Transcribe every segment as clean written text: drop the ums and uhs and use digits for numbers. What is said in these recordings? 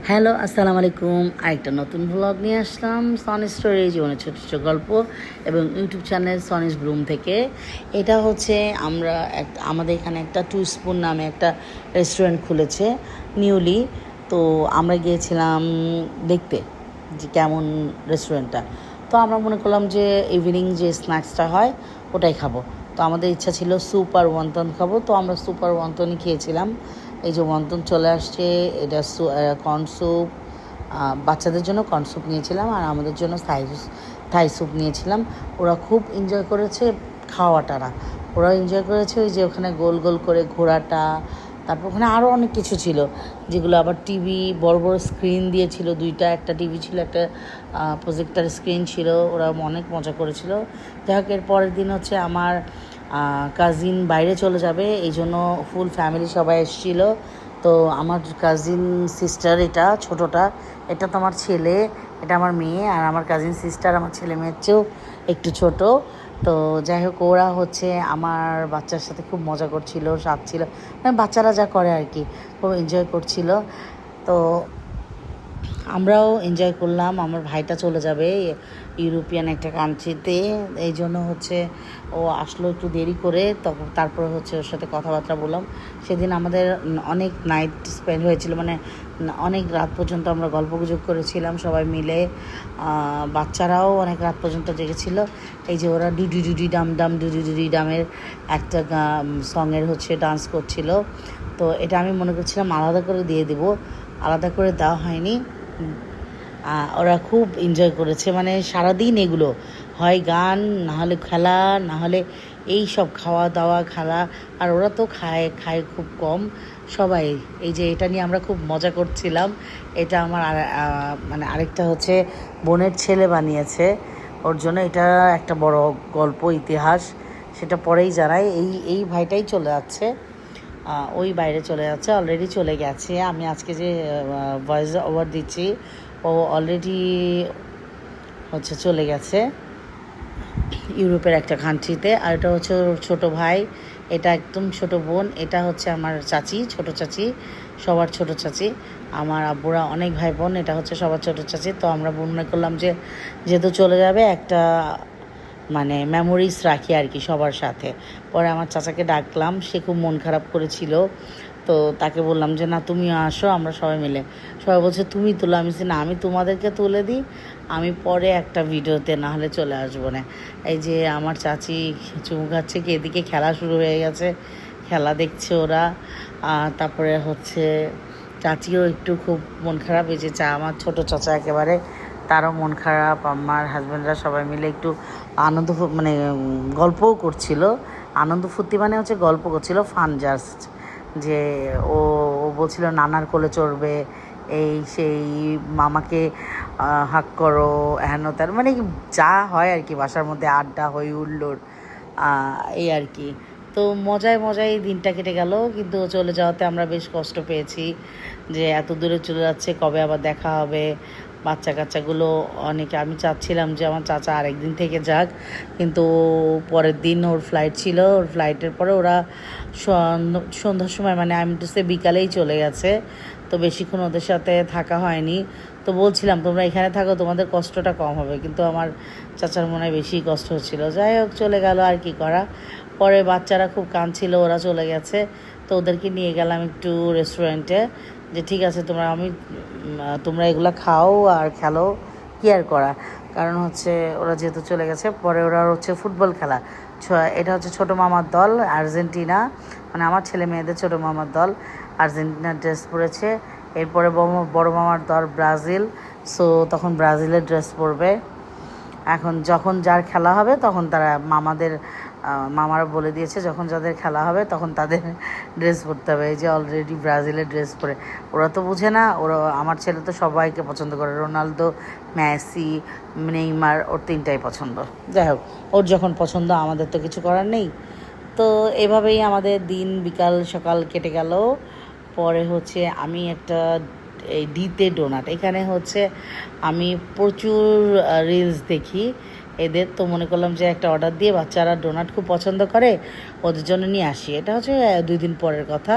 Hello, আসসালামু আলাইকুম। আরেকটা নতুন ব্লগ নিয়ে আসলাম সনি স্টোরি, জীবনের ছোটো ছোটো গল্প এবং ইউটিউব চ্যানেল সনিস ব্লুম থেকে। এটা হচ্ছে আমাদের এখানে একটা টু স্পুন নামে একটা রেস্টুরেন্ট খুলেছে নিউলি। তো আমরা গিয়েছিলাম দেখতে যে কেমন রেস্টুরেন্টটা। তো আমরা মনে করলাম যে ইভিনিং যে স্ন্যাক্সটা হয় ওটাই খাবো। তো আমাদের ইচ্ছা ছিল স্যুপ আর ওয়ান্তন খাবো, তো আমরা স্যুপ আর ওয়ান্তনই খেয়েছিলাম। এই যে ওয়ান্তন চলে আসছে, এটা কর্ন স্যুপ। বাচ্চাদের জন্য কর্ন স্যুপ নিয়েছিলাম আর আমাদের জন্য থাই স্যুপ নিয়েছিলাম। ওরা খুব এনজয় করেছে খাওয়াটারা। ওরা এনজয় করেছে ওই যে ওখানে গোল গোল করে ঘোরাটা। তারপর ওখানে আরও অনেক কিছু ছিল, যেগুলো আবার টিভি বড় বড় স্ক্রিন দিয়েছিল, দুইটা, একটা টিভি ছিল, একটা প্রজেক্টার স্ক্রিন ছিল। ওরা অনেক মজা করেছিল। যাই হোক, এর পরের দিন হচ্ছে আমার কাজিন বাইরে চলে যাবে, এই জন্য ফুল ফ্যামিলি সবাই এসেছিল। তো আমার কাজিন সিস্টার, এটা ছোটোটা, এটা তো আমার ছেলে, এটা আমার মেয়ে, আর আমার কাজিন সিস্টার আমার ছেলে মেয়ের চেয়েও একটু ছোট। তো যাই হোক, ওরা হচ্ছে আমার বাচ্চার সাথে খুব মজা করছিল, সাজছিল, মানে বাচ্চারা যা করে আর কি, খুব এনজয় করছিল। তো আমরাও এনজয় করলাম। আমার ভাইটা চলে যাবে ইউরোপিয়ান একটা কান্ট্রিতে, এই জন্য হচ্ছে ও আসলো একটু দেরি করে। তারপরে হচ্ছে ওর সাথে কথাবার্তা বললাম। সেদিন আমাদের অনেক নাইট স্পেন্ড হয়েছিল, মানে অনেক রাত পর্যন্ত আমরা গল্পগুজব করেছিলাম সবাই মিলে। বাচ্চারাও অনেক রাত পর্যন্ত জেগেছিল। এই যে ওরা ডুডি ডুডি ডাম ডাম ডুডি ডুডি ডামের একটা সঙের হচ্ছে ডান্স করছিল। তো এটা আমি মনে করছিলাম আলাদা করে দিয়ে দেবো, আলাদা করে দেওয়া হয়নি। ওরা খুব এনজয় করেছে, মানে সারাদিন এগুলো হয় গান, না হলে খেলা, না হলে এই সব খাওয়া দাওয়া খেলা। আর ওরা তো খায় খুব কম সবাই। এই যে এটা নিয়ে আমরা খুব মজা করছিলাম। এটা আমার মানে আরেকটা হচ্ছে বোনের ছেলে বানিয়েছে, ওর জন্য এটা একটা বড় গল্প ইতিহাস, সেটা পরেই জানাই। এই ভাইটাই চলে যাচ্ছে, ওই বাইরে চলে যাচ্ছে, অলরেডি চলে গেছে। আমি আজকে যে ভয়েস ওভার দিচ্ছি, ও অলরেডি হচ্ছে চলে গেছে ইউরোপের একটা কান্ট্রিতে। আর এটা হচ্ছে ওর ছোটো ভাই, এটা একদম ছোটো বোন, এটা হচ্ছে আমার চাচি, ছোটো চাচি, সবার ছোটো চাচি। আমার আব্বুরা অনেক ভাই বোন, এটা হচ্ছে সবার ছোটো চাচি। তো আমরা মনে করলাম যে যেহেতু চলে যাবে, একটা মানে মেমোরিজ রাখি আর কি সবার সাথে। পরে আমার চাচাকে ডাকলাম, সে খুব মন খারাপ করেছিল। তো তাকে বললাম যে না, তুমিও আসো, আমরা সবাই মিলে। সবাই বলছে তুমি তুলো, আমি না, আমি তোমাদেরকে তুলে দিই, আমি পরে একটা ভিডিওতে না হলে চলে আসবো না। এই যে আমার চাচি চুমু খাচ্ছে, কি এদিকে খেলা শুরু হয়ে গেছে, খেলা দেখছে ওরা। তারপরে হচ্ছে চাচিও একটু খুব মন খারাপ। এই যে আমার ছোটো চাচা একেবারে, তারও মন খারাপ। আমার হাজব্যান্ডরা সবাই মিলে একটু আনন্দ, মানে গল্পও করছিল। আনন্দ ফুর্তি মানে হচ্ছে গল্প করছিল, ফান জাস্ট। যে ও ও বলছিল নানার কোলে চড়বে, এই সেই, মামাকে হাক করো, হেন তার, মানে যা হয় আর কি বাসার মধ্যে, আড্ডা হই হুল্লোড়, এই আর কি। তো মজায় মজায় এই দিনটা কেটে গেল, কিন্তু চলে যাওয়াতে আমরা বেশ কষ্ট পেয়েছি যে এত দূরে চলে যাচ্ছে, কবে আবার দেখা হবে। বাচ্চা কাচ্চাগুলো অনেকে, আমি চাচ্ছিলাম যে আমার চাচা আরেকদিন থেকে যাক, কিন্তু পরের দিন ওর ফ্লাইট ছিল, ওর ফ্লাইটের পরে ওরা সন্ধ্যার সময়, মানে আমি তো সে বিকালেই চলে গেছে। তো বেশিক্ষণ ওদের সাথে থাকা হয়নি। তো বলছিলাম তোমরা এখানে থাকো, তোমাদের কষ্টটা কম হবে, কিন্তু আমার চাচার মনে হয় বেশি কষ্ট হচ্ছিল। যাই হোক, চলে গেল, আর কি করা। পরে বাচ্চারা খুব কাঁদছিল, ওরা চলে গেছে। তো ওদেরকে নিয়ে গেলাম একটু রেস্টুরেন্টে, যে ঠিক আছে তোমরা এগুলো খাও আর খেলো, কি আর করা। কারণ হচ্ছে ওরা যেহেতু চলে গেছে, পরে ওরা হচ্ছে ফুটবল খেলা। এটা হচ্ছে ছোটো মামার দল আর্জেন্টিনা, মানে আমার ছেলে মেয়েদের ছোটো মামার দল আর্জেন্টিনার ড্রেস পরেছে। এরপরে বড় মামার দল ব্রাজিল, সো তখন ব্রাজিলের ড্রেস পরবে। এখন যখন যার খেলা হবে তখন তারা মামারা বলে দিয়েছে যখন যাদের খেলা হবে তখন তাদের ড্রেস পরতে হবে। এই যে অলরেডি ব্রাজিলের ড্রেস পরে, ওরা তো বুঝে না, আমার ছেলে তো সবাইকে পছন্দ করে, রোনালদো, মেসি, নেইমার, ওর তিনটাই পছন্দ। যাই হোক, ওর যখন পছন্দ আমাদের তো কিছু করার নেই। তো এভাবেই আমাদের দিন বিকাল সকাল কেটে গেল। পরে হচ্ছে আমি একটা এই ডিতে ডোনাট, এখানে হচ্ছে আমি প্রচুর রিলস দেখি এদের। তো মনে করলাম যে একটা অর্ডার দিয়ে, বাচ্চারা ডোনাট খুব পছন্দ করে, ওদের জন্য নিয়ে আসি। এটা হচ্ছে 2 দিন পরের কথা।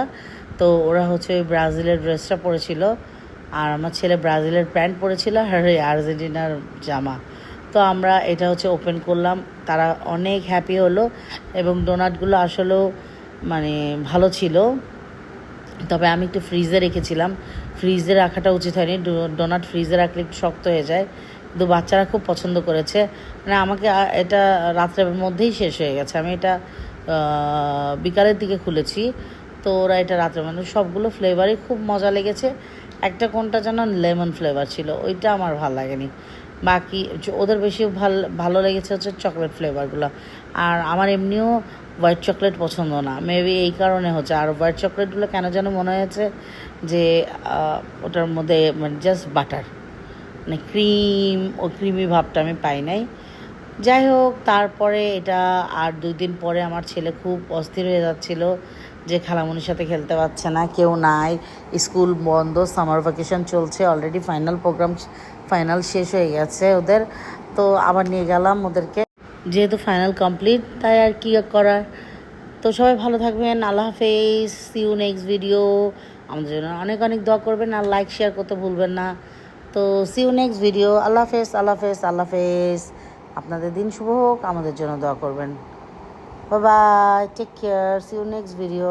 তো ওরা হচ্ছে ওই ব্রাজিলের ড্রেসটা পরেছিল, আর আমার ছেলে ব্রাজিলের প্যান্ট পরেছিল আর আর্জেন্টিনার জামা। তো আমরা এটা হচ্ছে ওপেন করলাম, তারা অনেক হ্যাপি হলো এবং ডোনাটগুলো আসলেও মানে ভালো ছিল। তবে আমি একটু ফ্রিজে রেখেছিলাম, ফ্রিজে রাখাটা উচিত হয়নি, ডোনাট ফ্রিজে রাখলে একটু শক্ত হয়ে যায়, কিন্তু বাচ্চারা খুব পছন্দ করেছে। মানে আমাকে এটা রাত্রের মধ্যেই শেষ হয়ে গেছে, আমি এটা বিকালের দিকে খুলেছি, তো ওরা এটা রাত্রের মধ্যে সবগুলো ফ্লেভারই খুব মজা লেগেছে। একটা কোনটা যেন লেমন ফ্লেভার ছিল, ওইটা আমার ভালো লাগেনি। বাকি ওদের বেশি ভালো লেগেছে হচ্ছে চকলেট ফ্লেভারগুলো। আর আমার এমনিও হোয়াইট চকলেট পছন্দ না, মেবি এই কারণে হচ্ছে। আর হোয়াইট চকলেটগুলো কেন যেন মনে হয়েছে যে ওটার মধ্যে মানে জাস্ট বাটার, মানে ক্রিমি ভাবটা আমি পাই নাই। যাই হোক, তারপরে এটা আর 2 দিন পরে আমার ছেলে খুব অস্থির হয়ে যাচ্ছিল যে খালামণির সাথে খেলতে পারছে না, কেউ নাই, স্কুল বন্ধ, সামার ভ্যাকেশন চলছে, অলরেডি ফাইনাল শেষ হয়ে গেছে ওদের। তো আবার নিয়ে গেলাম ওদেরকে, যেহেতু ফাইনাল কমপ্লিট তাই আর কি করার। তো সবাই ভালো থাকবেন, আল্লাহ হাফেজ, সি ইউ নেক্সট ভিডিও। আমাদের জন্য অনেক অনেক দোয়া করবেন আর লাইক শেয়ার করতে ভুলবেন না। তো সি ইউ নেক্সট ভিডিও, আল্লাহ হাফেজ, আল্লাহ হাফেজ, আল্লাহ হাফেজ। আপনাদের দিন শুভ হোক, আমাদের জন্য দোয়া করবেন। Bye bye, take care, see you next video.